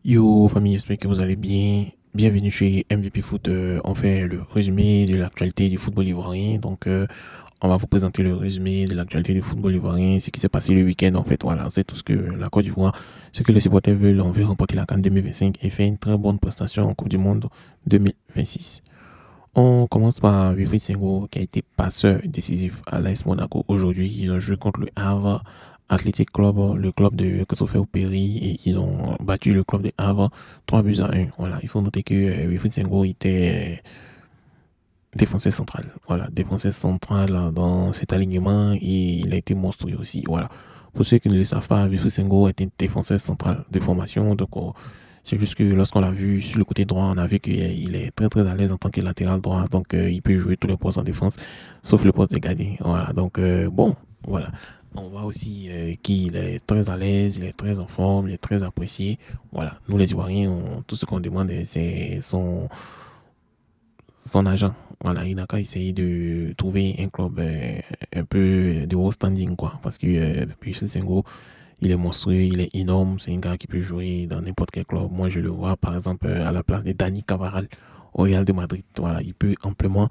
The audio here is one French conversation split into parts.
Yo famille, j'espère que vous allez bien. Bienvenue chez MVP Foot. On fait le résumé de l'actualité du football ivoirien. On va vous présenter le résumé de l'actualité du football ivoirien, ce qui s'est passé le week-end en fait. Voilà, c'est tout ce que la Côte d'Ivoire, ce que les supporters veulent. On veut remporter la CAN 2025 et faire une très bonne prestation en Coupe du Monde 2026. On commence par Wilfried Senghor qui a été passeur décisif à l'AS Monaco aujourd'hui. Ils ont joué contre le Havre Athletic Club, le club de Christopher Perry, et ils ont battu le club de Havre 3 buts à 1. Voilà, il faut noter que Wilfried Senghor était défenseur central. Voilà, défenseur central dans cet alignement et il a été monstrueux aussi. Voilà. Pour ceux qui ne le savent pas, Wilfried Senghor était défenseur central de formation. C'est juste que lorsqu'on l'a vu sur le côté droit, on a vu qu'il est très très à l'aise en tant que latéral droit. Il peut jouer tous les postes en défense, sauf le poste de gardien. Voilà. Voilà. On voit aussi qu'il est très à l'aise, il est très en forme, il est très apprécié. Voilà. Nous les Ivoiriens, tout ce qu'on demande, c'est son agent. Voilà, il n'a qu'à essayer de trouver un club un peu de haut standing, quoi. Parce que Wilfried Senghor, il est monstrueux, il est énorme, c'est un gars qui peut jouer dans n'importe quel club. Moi, je le vois, par exemple, à la place de Dani Cavaral au Real de Madrid. Voilà, il peut amplement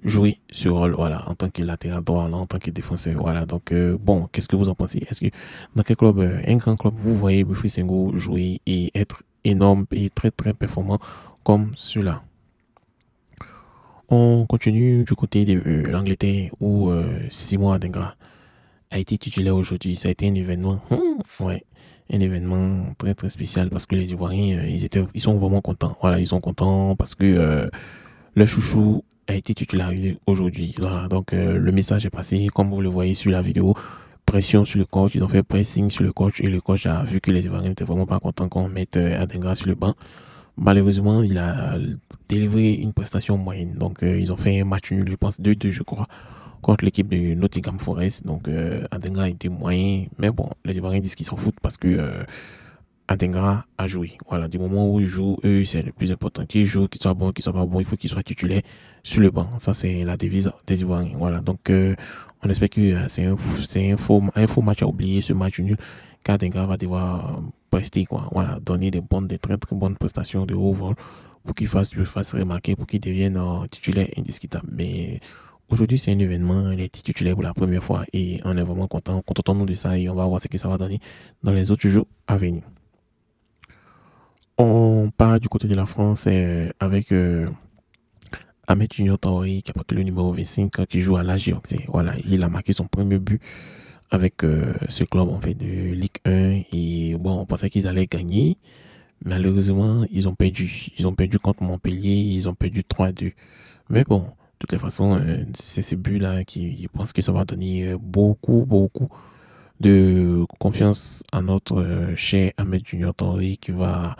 jouer ce rôle, voilà, en tant que latéral droit, en tant que défenseur. Voilà, bon, qu'est-ce que vous en pensez? Est-ce que dans quel club, un grand club, vous voyez Wilfried Senghor jouer et être énorme et très, très performant comme cela? On continue du côté de l'Angleterre où Simon Adingra a été titulaire aujourd'hui. Ça a été un événement, ouais, un événement très très spécial parce que les Ivoiriens, ils sont vraiment contents. Voilà, ils sont contents parce que le chouchou a été titularisé aujourd'hui. Voilà, le message est passé, comme vous le voyez sur la vidéo. Pression sur le coach, ils ont fait pressing sur le coach et le coach a vu que les Ivoiriens n'étaient vraiment pas contents qu'on mette Adingra sur le banc. Malheureusement, il a délivré une prestation moyenne. Ils ont fait un match nul, je pense 2-2, je crois, contre l'équipe de Nottingham Forest. Adengra était moyen. Mais bon, les Ivoiriens disent qu'ils s'en foutent parce que Adengra a joué. Voilà, du moment où il joue, eux, c'est le plus important. Qu'il joue, qu'il soit bon, qu'il soit pas bon, il faut qu'il soit titulaire sur le banc. Ça, c'est la devise des Ivoiriens. Voilà, on espère que un faux match à oublier, ce match nul, qu'Adengra va devoir prester, quoi. Voilà, donner des très très bonnes prestations de haut vol pour qu'il fasse remarquer, pour qu'il devienne titulaire indiscutable. Mais aujourd'hui, c'est un événement, il est titulaire pour la première fois et on est vraiment content. Contentons-nous de ça et on va voir ce que ça va donner dans les autres jours à venir. On part du côté de la France avec Ahmed Junior Traoré qui a porté le numéro 25 qui joue à l'Ajax. Voilà, il a marqué son premier but avec ce club en fait de Ligue 1 et bon, on pensait qu'ils allaient gagner. Malheureusement, ils ont perdu. Ils ont perdu contre Montpellier, ils ont perdu 3-2. Mais bon, de toutes les façons, c'est ce but-là qui, je pense que ça va donner beaucoup, beaucoup de confiance à notre cher Ahmed Junior Traoré qui va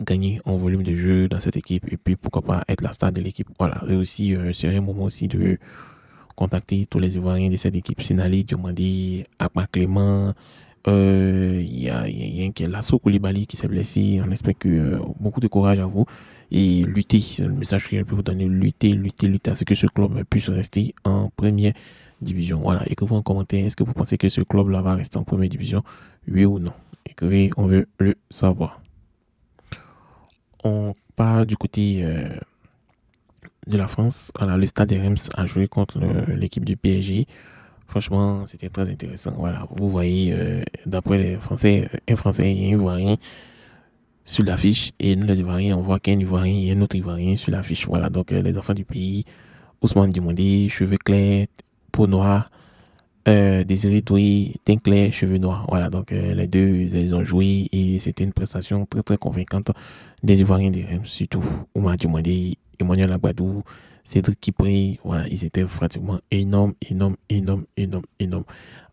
gagner en volume de jeu dans cette équipe et puis pourquoi pas être la star de l'équipe. Voilà, et aussi, c'est un moment aussi de contacter tous les Ivoiriens de cette équipe. Sinali, Diomandé, Akma Clément, y a un qui est Lasso Koulibaly qui s'est blessé. On espère que beaucoup de courage à vous et lutter. C'est le message que je peux vous donner. Lutter à ce que ce club puisse rester en première division. Voilà, écrivez en commentaire. Est-ce que vous pensez que ce club-là va rester en première division? Oui ou non? Écrivez, on veut le savoir. On part du côté de la France. Voilà, le Stade de Reims a joué contre l'équipe du PSG. Franchement, c'était très intéressant. Voilà, vous voyez, d'après les Français, un Français et un Ivoirien sur l'affiche. Et nous, les Ivoiriens, on voit qu'un Ivoirien et un autre Ivoirien sur l'affiche. Voilà, les enfants du pays, Ousmane Dimondé, cheveux clairs, peau noire, Désiré Doué, teint clair, cheveux noirs. Voilà, les deux, ils ont joué et c'était une prestation très, très convaincante des Ivoiriens des Reims, surtout Oumar Dimondé, Emmanuel Agbadou, Cédric Kipré. Voilà, ils étaient pratiquement énormes, énormes, énormes, énormes, énormes.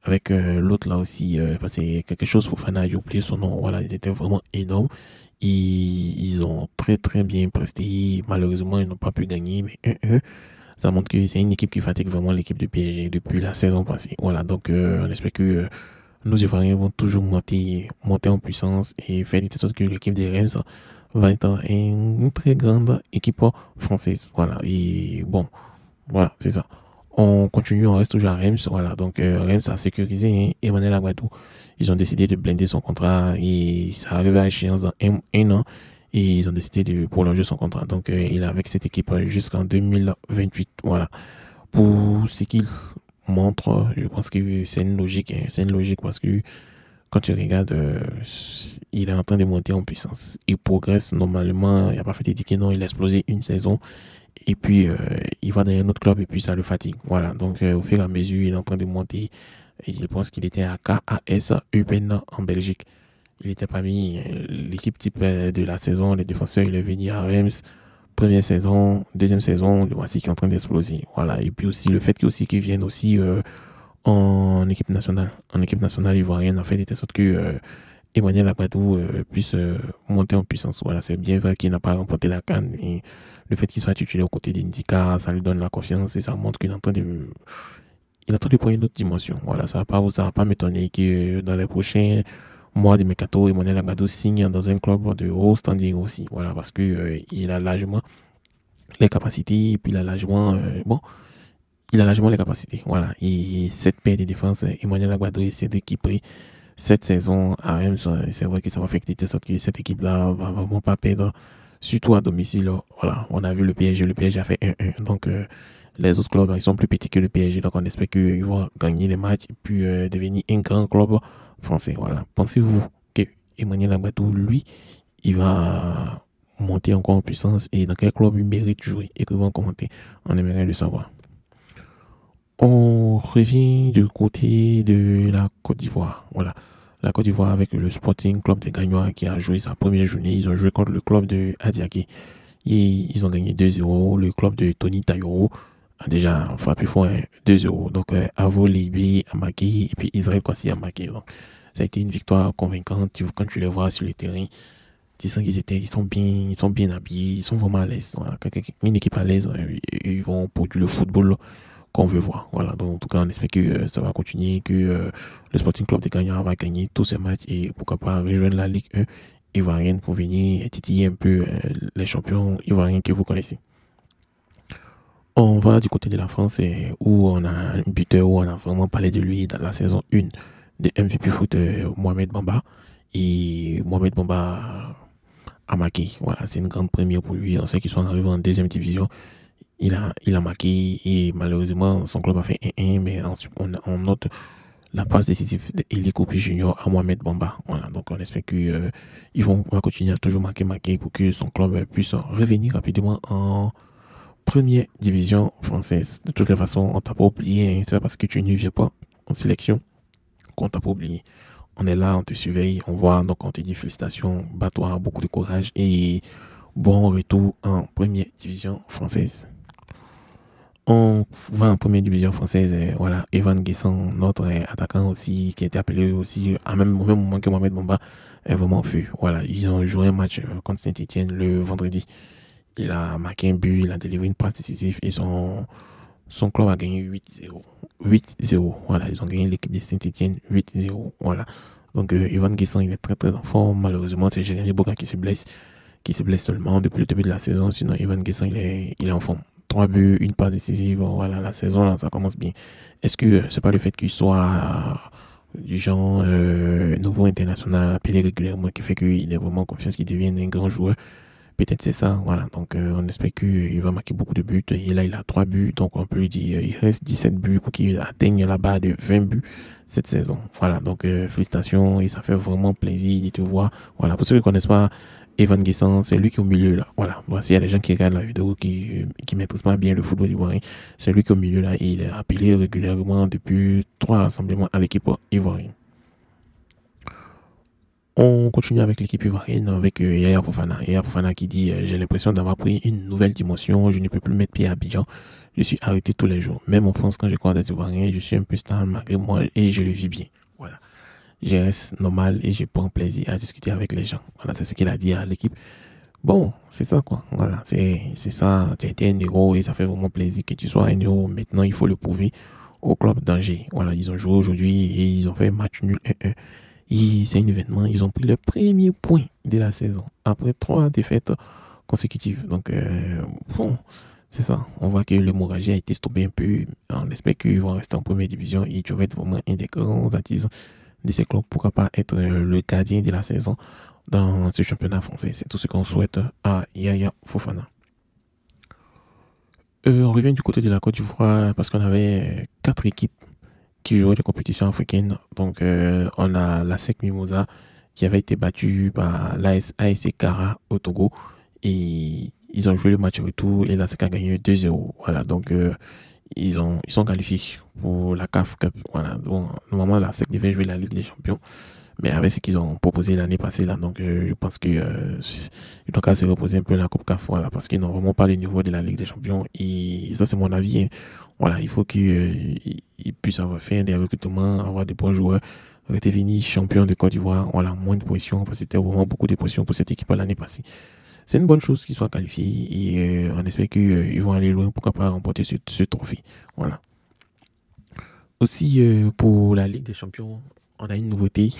Avec l'autre là aussi, c'est quelque chose, Fofana, j'ai oublié son nom. Voilà, ils étaient vraiment énormes. Ils ont très, très bien presté. Malheureusement, ils n'ont pas pu gagner, mais ça montre que c'est une équipe qui fatigue vraiment l'équipe de PSG depuis la saison passée. Voilà, on espère que nos Ivoiriens vont toujours monter en puissance et faire de sorte que l'équipe des Reims va être une très grande équipe française. Voilà, et bon, voilà, c'est ça. On continue, on reste toujours à Reims. Voilà, donc Reims a sécurisé hein, Emmanuel Agbadou. Ils ont décidé de blinder son contrat et ça arrive à échéance dans un an. Et ils ont décidé de prolonger son contrat. Donc il est avec cette équipe jusqu'en 2028. Voilà. Pour ce qu'il montre, je pense que c'est une logique. Hein, c'est une logique parce que quand tu regardes, il est en train de monter en puissance. Il progresse normalement. Il n'y a pas fait de dire que non, il a explosé une saison. Et puis, il va dans un autre club et puis ça le fatigue. Voilà. Donc, au fur et à mesure, il est en train de monter. Et je pense qu'il était à KAS Eupen en Belgique. Il était parmi l'équipe type de la saison. Les défenseurs, il est venu à Reims. Première saison, deuxième saison, le voici qui est en train d'exploser. Voilà. Et puis aussi, le fait qu'il vienne aussi en équipe nationale. En équipe nationale ivoirienne, en fait, de sorte que Emmanuel Agbadou puisse monter en puissance. Voilà, c'est bien vrai qu'il n'a pas remporté la CAN, mais le fait qu'il soit titulaire aux côtés d'Indika, ça lui donne la confiance et ça montre qu'il est en train de, il est en train de prendre une autre dimension. Voilà, ça va pas m'étonner que dans les prochains mois de mercato, Emmanuel Agbadou signe dans un club de haut standing aussi. Voilà, parce que il a largement les capacités et puis il a largement, bon, il a largement les capacités. Voilà, et cette paire de défense, Emmanuel Agbadou et Cédric Kipré, cette saison à Reims, c'est vrai que ça va faire de sorte que cette équipe-là va vraiment pas perdre, surtout à domicile. Voilà, on a vu le PSG a fait 1-1. Donc, les autres clubs, ils sont plus petits que le PSG. Donc, on espère qu'ils vont gagner les matchs et puis devenir un grand club français. Voilà. Pensez-vous que Emmanuel Agbadou, lui, il va monter encore en puissance et dans quel club il mérite de jouer? Écrivez en commentaire. On aimerait le savoir. On revient du côté de la Côte d'Ivoire. Voilà. La Côte d'Ivoire avec le Sporting Club de Gagnoa qui a joué sa première journée. Ils ont joué contre le club de Adiaké. Et ils ont gagné 2-0. Le club de Tony Tayoro a déjà frappé fort 2-0. Donc, Avo Libé a marqué et puis Israël Kwasi a marqué. Donc, ça a été une victoire convaincante. Quand tu les vois sur le terrain, tu sens ils sont bien habillés, ils sont vraiment à l'aise. Voilà. Une équipe à l'aise, ils vont produire le football qu'on veut voir. Voilà, donc en tout cas, on espère que ça va continuer, que le Sporting Club de Gagnon va gagner tous ces matchs et pourquoi pas rejoindre la Ligue 1 ivoirienne pour venir titiller un peu les champions ivoiriens que vous connaissez. On va du côté de la France où on a un buteur où on a vraiment parlé de lui dans la saison 1 de MVP Foot Mohamed Bamba. Et Mohamed Bamba a marqué. Voilà, c'est une grande première pour lui. On sait qu'ils sont arrivés en deuxième division. Il a marqué et malheureusement son club a fait 1-1, mais ensuite on note la passe décisive d'Eli Kopi Junior à Mohamed Bamba. Voilà, donc on espère qu'ils vont continuer à toujours marquer pour que son club puisse revenir rapidement en première division française. De toutes les façons, on t'a pas oublié, hein, c'est parce que tu ne viens pas en sélection qu'on t'a pas oublié. On est là, on te surveille, on voit, donc on te dit félicitations, bats-toi, beaucoup de courage et bon retour en première division française. On va en première division française, voilà, Evan Guessant, notre attaquant aussi, qui a été appelé aussi au même moment que Mohamed Bamba, est vraiment feu. Voilà, ils ont joué un match contre Saint-Etienne le vendredi. Il a marqué un but, il a délivré une passe décisive et son club a gagné 8-0. 8-0, voilà, ils ont gagné l'équipe de Saint-Etienne 8-0, voilà. Donc, Evan Guessant, il est très très en forme. Malheureusement, c'est Jérémy Boga qui se blesse seulement depuis le début de la saison. Sinon, Evan Guessant, il est en forme. 3 buts, une passe décisive. Voilà, la saison, là, ça commence bien. Est-ce que c'est pas le fait qu'il soit du genre nouveau international, appelé régulièrement, qui fait qu'il est vraiment confiance qu'il devienne un grand joueur? Peut-être c'est ça, voilà. Donc, on espère qu'il va marquer beaucoup de buts. Et là, il a 3 buts. Donc, on peut lui dire, il reste 17 buts pour qu'il atteigne la barre de 20 buts cette saison. Voilà. Donc, félicitations. Et ça fait vraiment plaisir de te voir. Voilà. Pour ceux qui ne connaissent pas Evan Guessant, c'est lui qui est au milieu, là. Voilà. Voici, il y a des gens qui regardent la vidéo qui maîtrisent pas bien le football ivoirien. C'est lui qui est au milieu, là. Et il est appelé régulièrement depuis 3 rassemblements à l'équipe ivoirienne. On continue avec l'équipe ivoirienne avec Yaya Fofana. Yaya Fofana qui dit j'ai l'impression d'avoir pris une nouvelle dimension. Je ne peux plus mettre pied à Abidjan. Je suis arrêté tous les jours. Même en France, quand je crois des Ivoiriens, je suis un peu star malgré moi et je le vis bien. Voilà. Je reste normal et je prends plaisir à discuter avec les gens. Voilà, c'est ce qu'il a dit à l'équipe. Bon, c'est ça quoi. Voilà, c'est ça. Tu as été un héros et ça fait vraiment plaisir que tu sois un héros. Maintenant, il faut le prouver au club d'Angers. Voilà, ils ont joué aujourd'hui et ils ont fait un match nul 1-1. C'est un événement, ils ont pris le premier point de la saison après 3 défaites consécutives. Donc, bon, C'est ça. On voit que l'hémorragie a été stoppée un peu. On espère qu'ils vont rester en première division et tu vas être vraiment un des grands artisans de ces clubs. Pourquoi pas être le gardien de la saison dans ce championnat français. C'est tout ce qu'on souhaite à Yaya Fofana. On revient du côté de la Côte d'Ivoire parce qu'on avait quatre équipes qui jouaient les compétitions africaines. Donc, on a la SEC Mimosa qui avait été battue par l'ASC Kara au Togo. Et ils ont joué le match retour et la SEC a gagné 2-0. Voilà, donc ils sont qualifiés pour la CAF Cup. Voilà, bon, normalement, la SEC devait jouer la Ligue des Champions. Mais avec ce qu'ils ont proposé l'année passée, là, donc je pense qu'ils doivent qu'à se reposer un peu la Coupe CAF, voilà, parce qu'ils n'ont vraiment pas le niveau de la Ligue des Champions. Et ça, c'est mon avis, hein. Voilà, il faut qu'ils puissent avoir fait des recrutements, avoir des bons joueurs, redevenir champion de Côte d'Ivoire. Voilà, moins de pression, parce que c'était vraiment beaucoup de pression pour cette équipe l'année passée. C'est une bonne chose qu'ils soient qualifiés et on espère qu'ils vont aller loin, pourquoi pas remporter ce trophée. Voilà. Aussi, pour la Ligue des Champions, on a une nouveauté.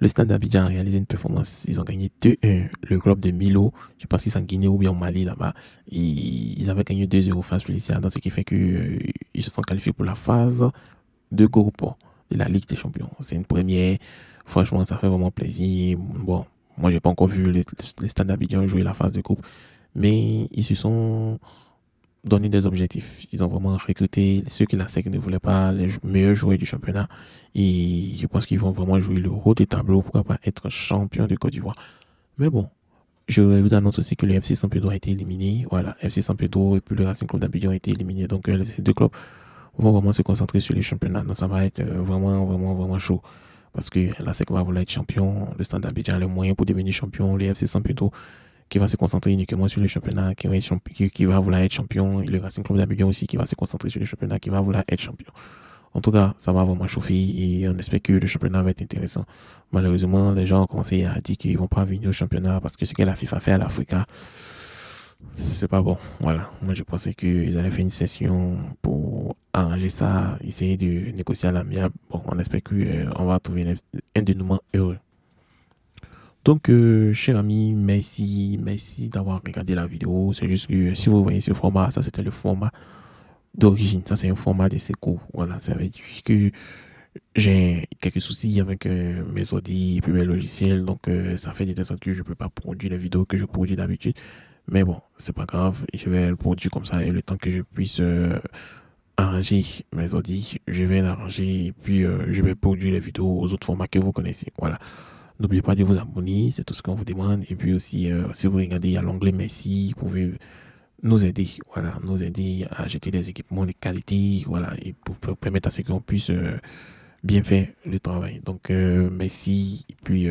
Le Stade d'Abidjan a réalisé une performance. Ils ont gagné 2-1. Le club de Milo, je pense qu'ils sont en Guinée ou bien au Mali là-bas. Et ils avaient gagné 2-0 face Félicia. Donc, ce qui fait qu'ils se sont qualifiés pour la phase de groupe de la Ligue des Champions. C'est une première. Franchement, ça fait vraiment plaisir. Bon, moi, j'ai pas encore vu le Stade d'Abidjan jouer la phase de groupe. Mais ils se sont donner des objectifs. Ils ont vraiment recruté ceux que la SEC ne voulait pas, les meilleurs joueurs du championnat. Et je pense qu'ils vont vraiment jouer le haut des tableaux. Pourquoi pas être champion de Côte d'Ivoire. Mais bon, je vous annonce aussi que le FC San Pedro a été éliminé. Voilà, FC San Pedro et puis le Racing Club d'Abidjan ont été éliminés. Donc ces deux clubs vont vraiment se concentrer sur les championnats. Donc ça va être vraiment chaud. Parce que la SEC va vouloir être champion. Le Stade d'Abidjan a les moyens pour devenir champion. Le FC San Pedro qui va se concentrer uniquement sur le championnat, qui va vouloir être champion, et le Racing Club d'Abidjan aussi qui va se concentrer sur le championnat, qui va vouloir être champion. En tout cas, ça va vraiment chauffer et on espère que le championnat va être intéressant. Malheureusement, les gens ont commencé à dire qu'ils ne vont pas venir au championnat parce que ce que la FIFA fait à l'Afrique, c'est pas bon. Voilà. Moi, je pensais qu'ils allaient faire une session pour arranger ça, essayer de négocier à l'amiable. Bon, on espère qu'on va trouver un dénouement heureux. Donc, cher ami, merci d'avoir regardé la vidéo. C'est juste que si vous voyez ce format, ça c'était le format d'origine. Ça c'est un format de secours. Voilà, ça veut dire que j'ai quelques soucis avec mes ordi et puis mes logiciels. Donc, ça fait des sorte que je ne peux pas produire les vidéos que je produis d'habitude. Mais bon, c'est pas grave. Je vais le produire comme ça et le temps que je puisse arranger mes ordi, je vais l'arranger et puis je vais produire les vidéos aux autres formats que vous connaissez. Voilà. N'oubliez pas de vous abonner, c'est tout ce qu'on vous demande. Et puis aussi, si vous regardez, il y a l'onglet Merci, vous pouvez nous aider, voilà, nous aider à acheter des équipements de qualité, voilà, et pour permettre à ce qu'on puisse bien faire le travail. Donc, merci, et puis